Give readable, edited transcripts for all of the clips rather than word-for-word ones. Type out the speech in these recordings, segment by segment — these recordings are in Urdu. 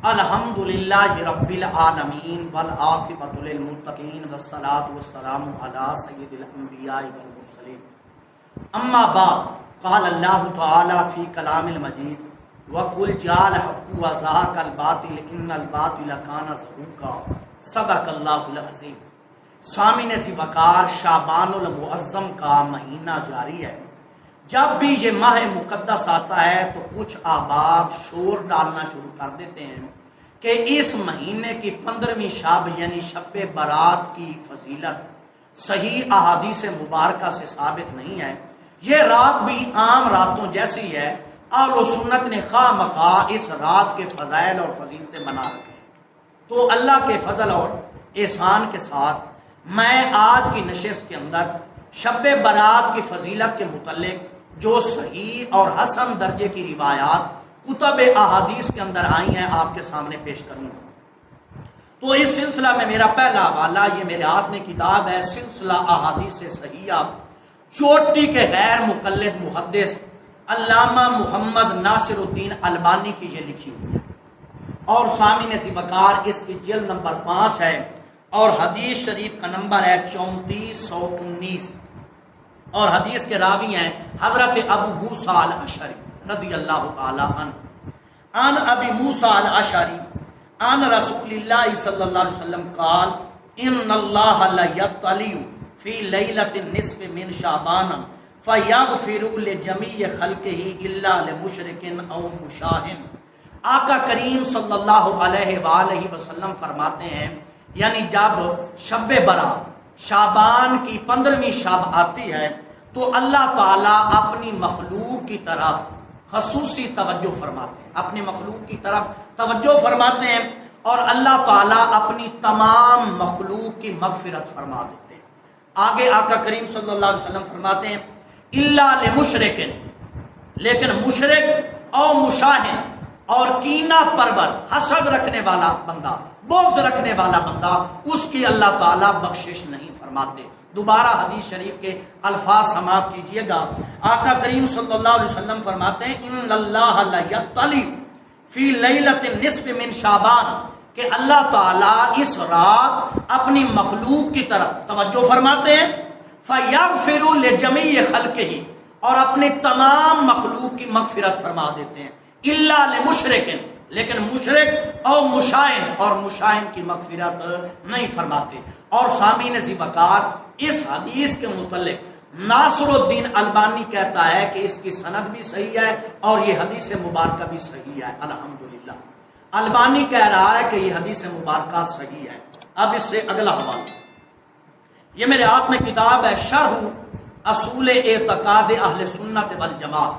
الحمدللہ رب العالمین والعاقبۃ للمتقین والصلاۃ والسلام علی سید الانبیاء والمرسلین اما بعد قال اللہ تعالی فی کلام المجید وَقُلْ جَاءَ الْحَقُّ وَزَهَقَ الْبَاطِلُ إِنَّ الْبَاطِلَ كَانَ زَهُوقًا صدق اللہ العظیم۔ سامعین وقار، شعبان المعظم کا مہینہ جاری ہے۔ جب بھی یہ ماہ مقدس آتا ہے تو کچھ احباب شور ڈالنا شروع کر دیتے ہیں کہ اس مہینے کی 15ویں شب یعنی شب برات کی فضیلت صحیح احادیث مبارکہ سے ثابت نہیں ہے۔ یہ رات بھی عام راتوں جیسی ہے۔ اہل و سنت نے خواہ مخواہ اس رات کے فضائل اور فضیلتیں بنا رکھے ہیں۔ تو اللہ کے فضل اور احسان کے ساتھ میں آج کی نشست کے اندر شب برات کی فضیلت کے متعلق جو صحیح اور حسن درجے کی روایات کتب احادیث کے اندر آئی ہیں آپ کے سامنے پیش کروں گا۔ تو اس سلسلہ میں میرا پہلا حوالہ یہ میرے ہاتھ میں کتاب ہے سلسلہ احادیث صحیحہ، چوٹی کے غیر مقلد محدث علامہ محمد ناصر الدین البانی کی یہ لکھی ہوئی ہے، اور سامعین وقار اس کی جلد نمبر 5 ہے اور حدیث شریف کا نمبر ہے 3419، اور حدیث کے راوی ہیں حضرت ابو موسیٰ الاشعری رضی اللہ تعالی عنہ۔ عن ابی موسیٰ الاشعری عن رسول اللہ صلی اللہ علیہ وسلم قال ان اللہ لیطلع فی لیلۃ النصف من شعبان فیغفر لجمیع خلقہ الا لمشرک او مشاہن۔ آقا کریم صلی اللہ علیہ وآلہ وسلم فرماتے ہیں یعنی جب شب برات شعبان کی 15ویں شب آتی ہے تو اللہ تعالیٰ اپنی مخلوق کی طرف خصوصی توجہ فرماتے ہیں، اپنی مخلوق کی طرف توجہ فرماتے ہیں، اور اللہ تعالیٰ اپنی تمام مخلوق کی مغفرت فرما دیتے ہیں۔ آگے آقا کریم صلی اللہ علیہ وسلم فرماتے ہیں الا لمشرک، لیکن مشرک او مشاہن اور کینہ پرور حسد رکھنے والا بندہ، بغض رکھنے والا بندہ، اس کی اللہ تعالیٰ بخشش نہیں فرماتے۔ دوبارہ حدیث شریف کے الفاظ سماعت کیجئے گا۔ آقا کریم صلی اللہ علیہ وسلم فرماتے ہیں ان اللہ لیطلع فی لیلۃ النصف من شعبان، کہ اللہ تعالیٰ اس رات اپنی مخلوق کی طرف توجہ فرماتے ہیں، فیغفر لجمیع خلقہ، اور اپنے تمام مخلوق کی مغفرت فرما دیتے ہیں، الا لمشرک، لیکن مشرک او مشاہن اور مشاہن کی مغفرت نہیں فرماتے۔ اور سامعین وقار، اس حدیث کے متعلق ناصر الدین البانی کہتا ہے کہ اس کی سند بھی صحیح ہے اور یہ حدیث مبارکہ بھی صحیح ہے۔ الحمدللہ البانی کہہ رہا ہے کہ یہ حدیث مبارکہ صحیح ہے۔ اب اس سے اگلا حوالہ، یہ میرے ہاتھ میں کتاب ہے شرح اصول اعتقاد اہل سنت والجماعت،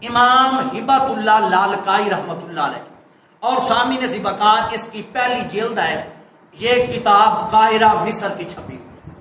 امام ہبۃ اللہ لالکائی رحمۃ اللہ علیہ، اور سامعین وقار اس کی پہلی جلد ہے۔ یہ کتاب قاہرہ مصر کی چھپی ہوئی ہے،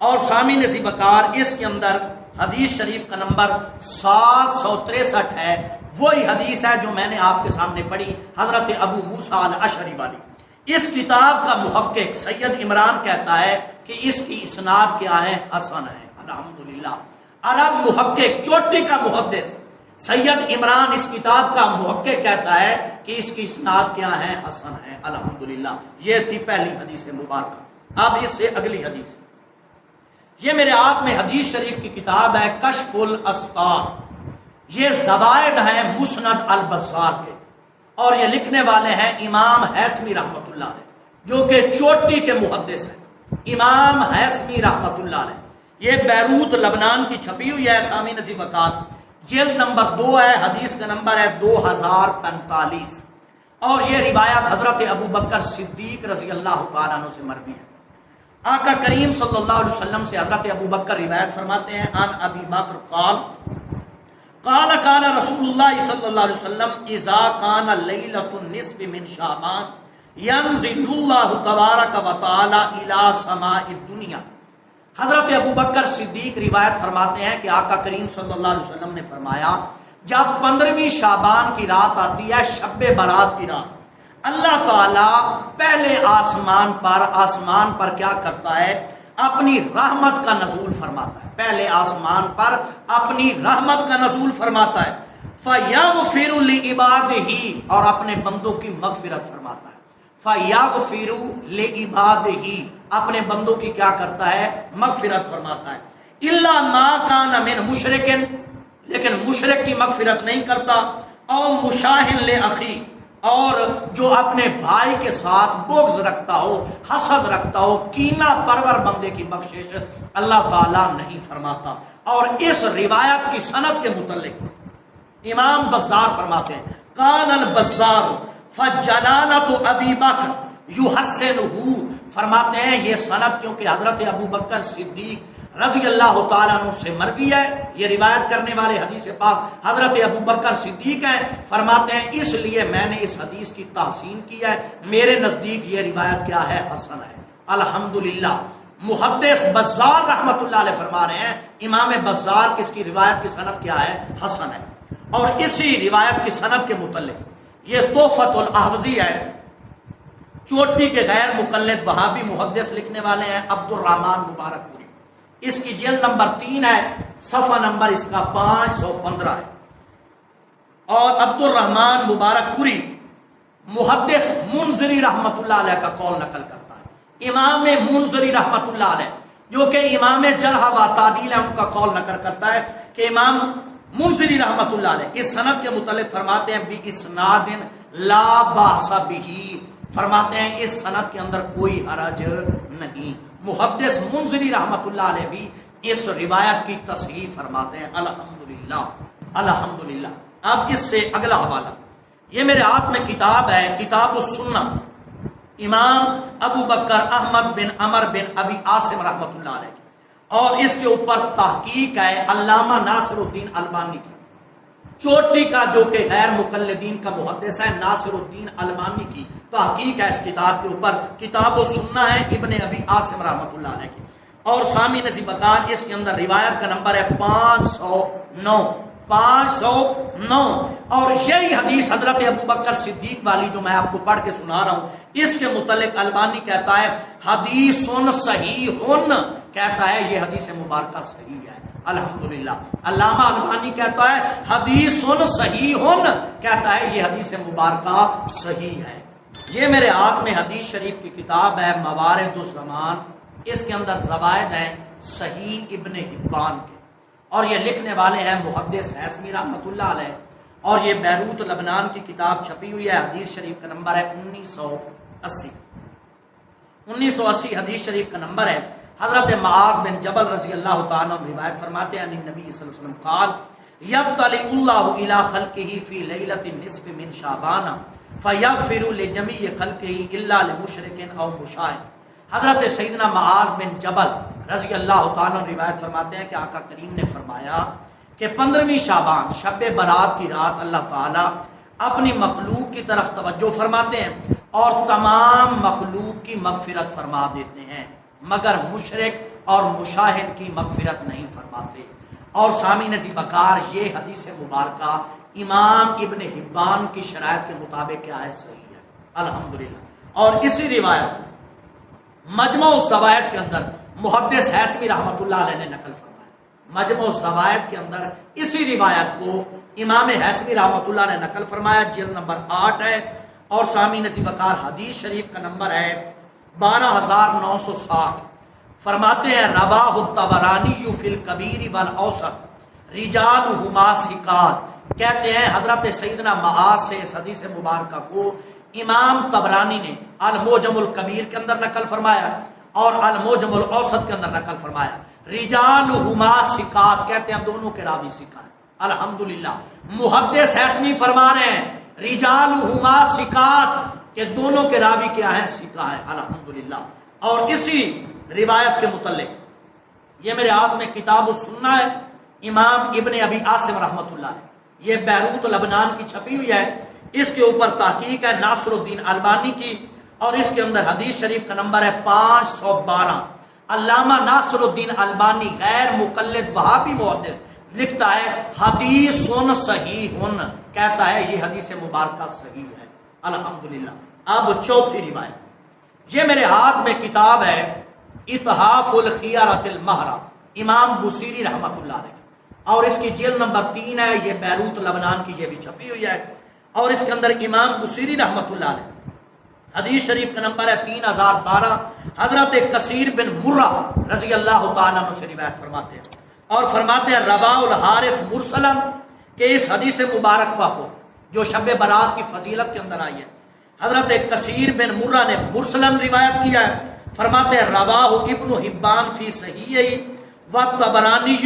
اور سامعین وقار اس کے اندر حدیث شریف کا نمبر 763 ہے، وہی حدیث ہے جو میں نے آپ کے سامنے پڑھی حضرت ابو موسیٰ الاشعری والی۔ اس کتاب کا محقق سید عمران کہتا ہے کہ اس کی اسناد کیا ہے؟ حسن ہے۔ الحمدللہ عرب محقق، چوٹی کا محدث سید عمران اس کتاب کا محقق کہتا ہے کہ اس کی اسناد کیا ہے؟ حسن ہے۔ الحمدللہ یہ تھی پہلی حدیث مبارکہ۔ اب اس سے اگلی حدیث، یہ میرے ہاتھ میں حدیث شریف کی کتاب ہے کشف الاسطار، یہ زوائد ہیں مسند البصار کے، اور یہ لکھنے والے ہیں امام حیثمی رحمۃ اللہ علیہ، جو کہ چوٹی کے محدث ہیں، امام حیثمی رحمۃ اللہ علیہ۔ یہ بیروت لبنان کی چھپی ہوئی ہے۔ سامعین وقار جلد نمبر 2 ہے، حدیث کا نمبر ہے 2045، اور یہ روایت حضرت ابو بکر صدیق رضی اللہ تعالیٰ عنہ سے مروی ہے۔ آقا کریم صلی اللہ علیہ وسلم سے حضرت ابو بکر روایت فرماتے ہیں عن ابی بکر قال قال رسول اللہ صلی اللہ علیہ وسلم اذا کان لیلۃ النصف من شعبان ینزل اللہ تبارک و تعالی الی سماء الدنیا۔ حضرت ابو بکر صدیق روایت فرماتے ہیں کہ آقا کریم صلی اللہ علیہ وسلم نے فرمایا جب 15ویں شعبان کی رات آتی ہے، شب برات کی رات، اللہ تعالیٰ پہلے آسمان پر کیا کرتا ہے؟ اپنی رحمت کا نزول فرماتا ہے، پہلے آسمان پر اپنی رحمت کا نزول فرماتا ہے۔ فَيَغْفِرُ لِعِبَادِهِ، اور اپنے بندوں کی مغفرت فرماتا ہے. فَيَغْفِرُ لِعِبَادِهِ، اپنے بندوں کی کیا کرتا ہے؟ مغفرت فرماتا ہے. إِلَّا مَا كَانَ مِنْ مُشْرِكٍ، لیکن مشرک کی مغفرت نہیں کرتا. او مشاہن لِأَخِي، اور جو اپنے بھائی کے ساتھ بغض رکھتا ہو، حسد رکھتا ہو، کینہ پرور بندے کی بخشش اللہ تعالیٰ نہیں فرماتا. اور اس روایت کی سند کے متعلق امام بزار فرماتے ہیں، قال البزار فجلالۃ ابی بکر یحسنہ، فرماتے ہیں یہ سند کیونکہ حضرت ابو بکر صدیق رضی اللہ تعالیٰ عنہ سے مروی ہے، یہ روایت کرنے والے حدیث پاک حضرت ابو بکر صدیق ہیں، فرماتے ہیں اس لیے میں نے اس حدیث کی تحسین کی ہے، میرے نزدیک یہ روایت کیا ہے؟ حسن ہے. الحمدللہ. محدث بزار رحمت اللہ علیہ فرما رہے ہیں امام بزار کس کی روایت کی سند کیا ہے؟ حسن ہے. اور اسی روایت کی سند کے متعلق یہ تحفۃ الاحوزی ہے، چوٹی کے غیر مقلد وہابی محدث لکھنے والے ہیں عبد الرحمن مبارک پوری، اس کی جلد نمبر 3 ہے، صفحہ نمبر اس کا 515 ہے. اور عبد الرحمن مبارک پوری محدث منذری رحمت اللہ علیہ کا قول نقل کرتا ہے. امام منذری رحمت اللہ علیہ جو کہ امام جرح و تعدیل ہے، ان کا قول نقل کرتا ہے کہ امام منذری رحمت اللہ علیہ اس سند کے متعلق فرماتے ہیں بِإِسْنَادٍ لَا بَأْسَ بِهِ، فرماتے ہیں اس سند کے اندر کوئی حرج نہیں. محدث منذری رحمت اللہ علیہ بھی اس روایت کی تصحیح فرماتے ہیں. الحمدللہ الحمدللہ. اب اس سے اگلا حوالہ، یہ میرے ہاتھ میں کتاب ہے، کتاب السنہ، امام ابو بکر احمد بن عمر بن ابی عاصم رحمت اللہ علیہ، اور اس کے اوپر تحقیق ہے علامہ ناصر الدین البانی کی، چوٹی کا جو کہ غیر مقلدین کا محدث ہے، ناصر الدین البانی کی تحقیق ہے اس کتاب کے اوپر. کتاب السنہ ہے ابن ابی عاصم رحمت اللہ علیہ کی. اور سامی نصیب بکار اس کے اندر روایت کا نمبر ہے 509. اور یہی حدیث حضرت ابو بکر صدیق والی جو میں آپ کو پڑھ کے سنا رہا ہوں، اس کے متعلق البانی کہتا ہے حدیث صحیح، کہتا ہے یہ حدیث مبارکہ صحیح ہے. الحمدللہ. علامہ البانی کہتا ہے حدیث صحیح، کہتا ہے یہ حدیث مبارکہ صحیح ہے. یہ میرے ہاتھ میں حدیث شریف کی کتاب ہے موارد الزمان، اس کے اندر زوائد ہیں صحیح ابن حبان کے، اور یہ لکھنے والے ہیں محدث حیثمی رحمت اللہ علیہ، اور یہ بیروت لبنان کی کتاب چھپی ہوئی ہے. حدیث شریف کا نمبر ہے 1980 حدیث شریف کا نمبر ہے. حضرت معاذ بن جبل رضی اللہ تعالیٰ عنہ روایت فرماتے ہیں نبی صلی اللہ علیہ وسلم قال یبتلی اللہ الی خلقہ فی لیلۃ النصف من شعبان فیغفر لجمیع خلقہ الا لمشرک او مشاہد. حضرت سیدنا معاذ بن جبل رضی اللہ تعالیٰ عنہ روایت فرماتے ہیں کہ آقا کریم نے فرمایا کہ 15ویں شعبان شب برات کی رات اللہ تعالیٰ اپنی مخلوق کی طرف توجہ فرماتے ہیں اور تمام مخلوق کی مغفرت فرما دیتے ہیں، مگر مشرک اور مشاہد کی مغفرت نہیں فرماتے. اور سامی نصیب بکار یہ حدیث مبارکہ امام ابن حبان کی شرائط کے مطابق کیا ہے؟ صحیح ہے. الحمدللہ. اور اسی روایت مجمع الزوائد کے اندر محدث حیثمی رحمت اللہ علیہ نے نقل فرمایا. مجمع الزوائد کے اندر اسی روایت کو امام حیثمی رحمت اللہ نے نقل فرمایا، جلد نمبر 8 ہے، اور سامی نصیب بکار حدیث شریف کا نمبر ہے 12960. فرماتے ہیں رواہ الطبرانی فی الکبیر والاوسط رجالہما ثقات. کہتے ہیں حضرت سیدنا معاذ سے اس حدیث مبارکہ کو امام طبرانی نے المعجم الکبیر کے اندر نقل فرمایا اور المعجم الاوسط کے اندر نقل فرمایا. رجالہما ثقات، کہتے ہیں دونوں کے راوی ثقات. الحمدللہ. محدث حیثمی فرما رہے ہیں رجالہما ثقات کہ دونوں کے راوی کیا ہیں؟ ثقہ ہے. الحمدللہ. اور اسی روایت کے متعلق یہ میرے ہاتھ میں کتاب السنہ ہے، امام ابن ابی عاصم رحمت اللہ علیہ، یہ بیروت لبنان کی چھپی ہوئی ہے. اس کے اوپر تحقیق ہے ناصر الدین البانی کی، اور اس کے اندر حدیث شریف کا نمبر ہے 512. علامہ ناصر الدین البانی غیر مقلد وہابی محدث لکھتا ہے حدیث صحیح، کہتا ہے یہ حدیث مبارکہ صحیح ہے. الحمدللہ. اب چوتھی روایت، یہ میرے ہاتھ میں کتاب ہے اتحاف الخیارۃ المہرہ، امام بصیری رحمت اللہ علیہ، اور اس کی جلد نمبر 3 ہے، یہ بیروت لبنان کی، یہ بھی چھپی ہوئی ہے، اور اس کے اندر امام بصیری رحمۃ اللہ علیہ حدیث شریف کا نمبر ہے 3012، حضرت کثیر بن مرہ رضی اللہ تعالیٰ عنہ سے روایت فرماتے ہیں، اور فرماتے ہیں رواہ الحارث مرسلن، کہ اس حدیث مبارکہ کو جو شب برات کی فضیلت کے اندر آئی ہے، حضرت کثیر بن مرہ نے مرسلن روایت کیا ہے۔ فرماتے ہیں رواہ ابن حبان فی صحیحہ والطبرانی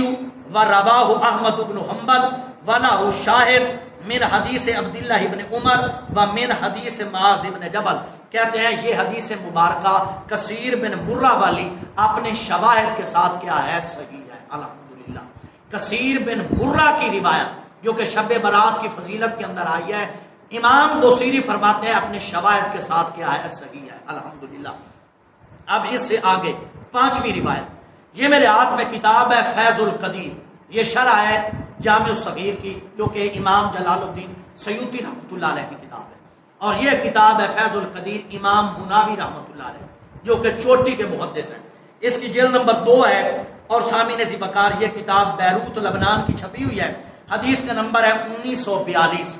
ورواہ احمد بن حنبل وله شاہد من حدیث عبداللہ ابن عمر ومن حدیث معاذ بن جبل۔ کہتے ہیں یہ حدیث مبارکہ کثیر بن مرہ والی اپنے شواہد کے ساتھ کیا ہے؟ صحیح ہے، الحمدللہ۔ کثیر بن مرہ کی روایت جو کہ شب برات کی فضیلت کے اندر آئی ہے، امام بصیری فرماتے ہیں اپنے شواہد کے ساتھ کیا ہے؟ صحیح ہے، الحمدللہ۔ اب اس سے آگے 5ویں روایت، یہ میرے ہاتھ میں کتاب ہے فیض القدیر، یہ شرح ہے جامع الصغیر کی، جو کہ امام جلال الدین سیوطی رحمۃ اللہ علیہ کی کتاب ہے، اور یہ کتاب ہے فیض القدیر امام مناوی رحمۃ اللہ علیہ، جو کہ چوٹی کے محدث ہیں۔ اس کی جلد نمبر 2 ہے، اور سامعین ذی بکار یہ کتاب بیروت لبنان کی چھپی ہوئی ہے، حدیث کا نمبر ہے 1942۔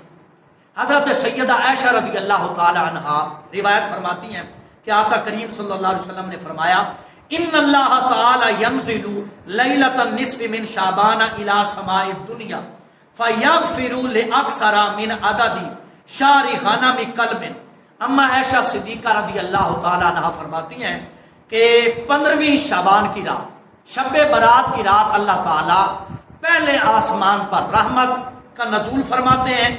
حضرت سیدہ عائشہ رضی اللہ تعالی عنہا روایت فرماتی ہیں کہ آقا کریم صلی اللہ علیہ وسلم نے فرمایا ان اللہ تعالی ینزل لیلۃ النصف من شعبان الی سماء الدنیا فیغفر لاکثر من عدد شہر غنم قلب۔ اما عائشہ صدیقہ رضی اللہ تعالی عنہا فرماتی ہیں کہ 15ویں شعبان کی رات، شب برات کی رات، اللہ تعالی پہلے آسمان پر رحمت کا نزول فرماتے ہیں،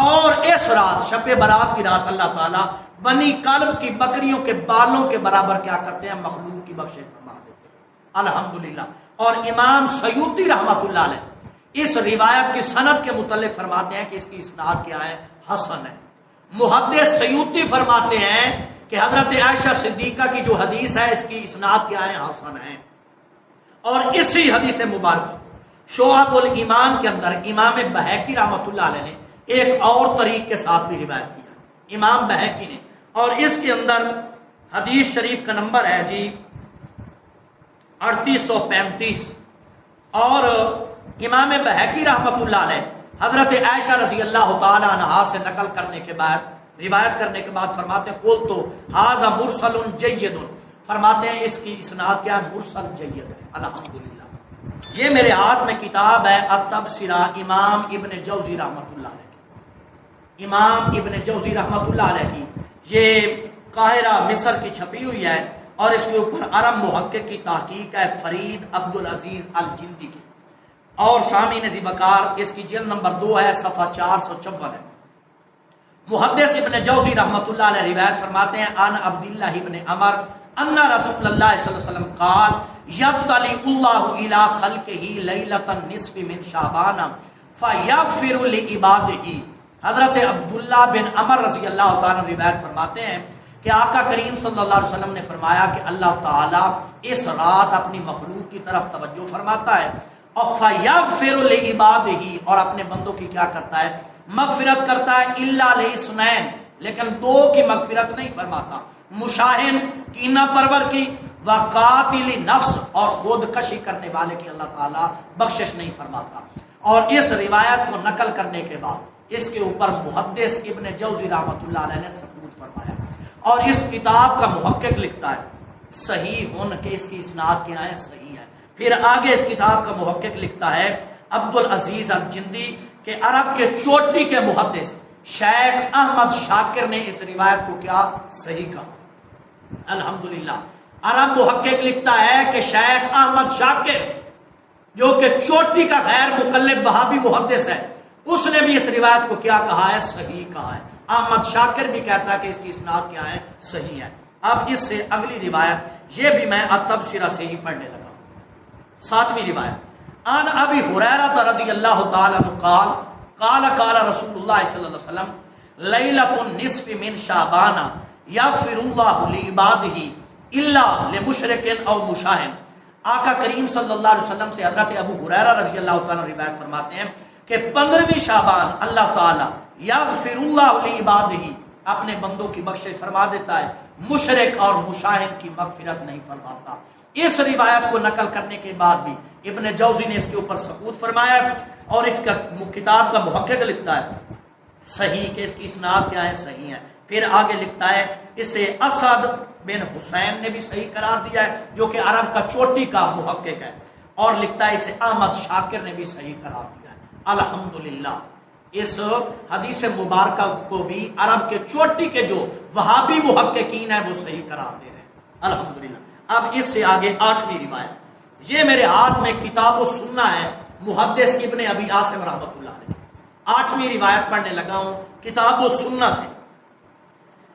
اور اس رات شب برات کی رات اللہ تعالیٰ بنی کلب کی بکریوں کے بالوں کے برابر کیا کرتے ہیں؟ مخلوق کی بخشش فرما دیتے ہیں، الحمدللہ۔ اور امام سیوطی رحمۃ اللہ علیہ اس روایت کی سند کے متعلق فرماتے ہیں کہ اس کی اسناد کیا ہے؟ حسن ہے۔ محدث سیوطی فرماتے ہیں کہ حضرت عائشہ صدیقہ کی جو حدیث ہے اس کی اسناد کیا ہے؟ حسن ہے۔ اور اسی حدیث مبارکہ شعب الایمان کے اندر امام بہقی رحمۃ اللہ علیہ نے ایک اور طریق کے ساتھ بھی روایت کیا، امام بہقی نے، اور اس کے اندر حدیث شریف کا نمبر ہے جی 3835، اور امام بہقی رحمۃ اللہ علیہ حضرت عائشہ رضی اللہ تعالی عنہا سے نقل کرنے کے بعد، روایت کرنے کے بعد فرماتے ہیں قل تو ھذا مرسل جید، فرماتے ہیں اس کی اسناد کیا ہے؟ مرسل جید ہے، الحمدللہ۔ یہ میرے ہاتھ میں کتاب ہے التبصرہ امام ابن جوزی رحمۃ اللہ علیہ کی، امام ابن جوزی رحمۃ اللہ علیہ کی، یہ قاہرہ مصر کی چھپی ہوئی ہے، اور اس کے اوپر عرب محقق کی تحقیق ہے فرید عبدالعزیز الجندی کی، اور سامعین ذی بکار اس کی جلد نمبر 2 ہے، صفحہ 454 ہے۔ محدث ابن جوزی رحمۃ اللہ علیہ روایت فرماتے ہیں عن عبداللہ ابن عمر ان رسول اللہ صلی اللہ علیہ وسلم قال یبتلی اللہ الی خلقہ لیلۃ النصف من شعبان فیغفر لعبادہ۔ حضرت عبداللہ بن عمر رضی اللہ تعالیٰ روایت فرماتے ہیں کہ آقا کریم صلی اللہ علیہ وسلم نے فرمایا کہ اللہ تعالیٰ اس رات اپنی مخلوق کی طرف توجہ فرماتا ہے، اور فیغفر لعبادہ، اور اپنے بندوں کی کیا کرتا ہے؟ مغفرت کرتا ہے، الا لاثنین، لیکن 2 کی مغفرت نہیں فرماتا، مشاہن کینہ پرور کی، وقاتل نفس، اور خود کشی کرنے والے کی اللہ تعالیٰ بخشش نہیں فرماتا۔ اور اس روایت کو نقل کرنے کے بعد اس کے اوپر محدث ابن جوزی رحمۃ اللہ علیہ نے ثبوت فرمایا، اور اس کتاب کا محقق لکھتا ہے صحیح ہن کہ اس کی اسناد کیا ہے؟ صحیح ہے۔ پھر آگے اس کتاب کا محقق لکھتا ہے عبدالعزیز الجندی کہ عرب کے چوٹی کے محدث شیخ احمد شاکر نے اس روایت کو کیا؟ صحیح کہا، الحمدللہ۔ عرب محقق لکھتا ہے کہ شیخ احمد شاکر جو کہ چوٹی کا غیر مقلد وہابی محدث ہے، اس نے بھی اس روایت کو کیا کہا ہے؟ صحیح کہا ہے۔ احمد شاکر بھی کہتا ہے کہ اس کی اسناد کیا ہے؟ صحیح ہے۔ اب اس سے اگلی روایت یہ بھی میں التبصرہ سے ہی پڑھنے لگا، 7ویں روایت عن ابی ہریرہ رضی اللہ تعالی عنہ قال قال قال رسول اللہ صلی اللہ علیہ وسلم لیلۃ النصف من شعبان یغفر اللہ لعبادہ الا لمشرک او مشاہن۔ آقا کریم صلی اللہ علیہ وسلم سے حضرت ابو ہریرہ رضی اللہ تعالی عنہ روایت فرماتے ہیں کہ 15ویں شعبان اللہ تعالی یغفر اللہ لعبادہ، اپنے بندوں کی بخشش فرما دیتا ہے، مشرک اور مشاہد کی مغفرت نہیں فرماتا۔ اس روایت کو نقل کرنے کے بعد بھی ابن جوزی نے اس کے اوپر سکوت فرمایا، اور اس کا کتاب کا محقق لکھتا ہے صحیح کہ اس کی اسناد کیا ہے، صحیح ہے۔ پھر آگے لکھتا ہے اسے اسد بن حسین نے بھی صحیح قرار دیا ہے، جو کہ عرب کا چوٹی کا محقق ہے، اور لکھتا ہے اسے احمد شاکر نے بھی صحیح قرار دیا ہے۔ الحمدللہ اس حدیث مبارکہ کو بھی عرب کے چوٹی کے جو وہابی محققین ہیں وہ صحیح قرار دے رہے ہیں، الحمدللہ۔ اب اس سے آگے 8ویں روایت، یہ میرے ہاتھ میں کتاب و سننا ہے محدث ابن ابی عاصم رحمۃ اللہ علیہ، 8ویں روایت پڑھنے لگا ہوں کتاب و سننا سے،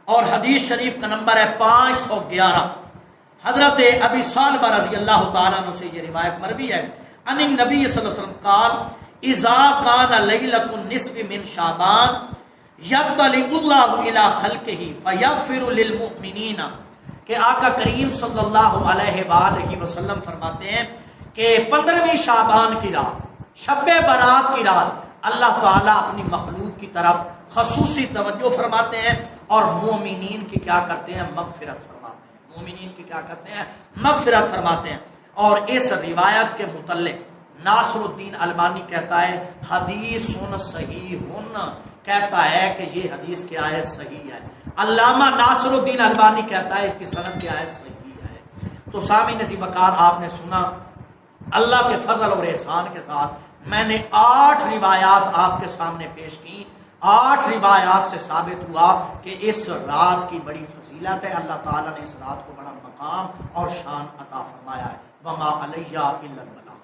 اور حدیث شریف کا نمبر ہے 511۔ حضرت ابی سالبہ رضی اللہ تعالیٰ عنہ سے یہ روایت مروی ہے، ان النبی صلی اللہ علیہ وسلم قال اذا کان لیلۃ النصف من شعبان یطلع اللہ الی خلقہ فیغفر للمؤمنین، کہ آقا کریم صلی اللہ علیہ وآلہ وسلم فرماتے ہیں کہ 15ویں شعبان کی رات، شب برات کی رات، اللہ تعالیٰ اپنی مخلوق کی طرف خصوصی توجہ فرماتے ہیں اور مومنین کی کیا کرتے ہیں، مغفرت فرماتے ہیں، مومنین کی کیا کرتے ہیں، مغفرت فرماتے ہیں۔ اور اس روایت کے متعلق ناصر الدین البانی کہتا ہے حدیث صحیح کہتا ہے کہ یہ حدیث کیا ہے، صحیح ہے۔ علامہ ناصر الدین البانی کہتا ہے اس کی سند کیا ہے، صحیح ہے۔ تو سامعین عزیز وقار آپ نے سنا، اللہ کے فضل اور احسان کے ساتھ میں نے 8 روایات آپ کے سامنے پیش کی۔ 8 روایات سے ثابت ہوا کہ اس رات کی بڑی فضیلت ہے، اللہ تعالیٰ نے اس رات کو بڑا مقام اور شان عطا فرمایا ہے۔ وما علیہ الا البلاغ۔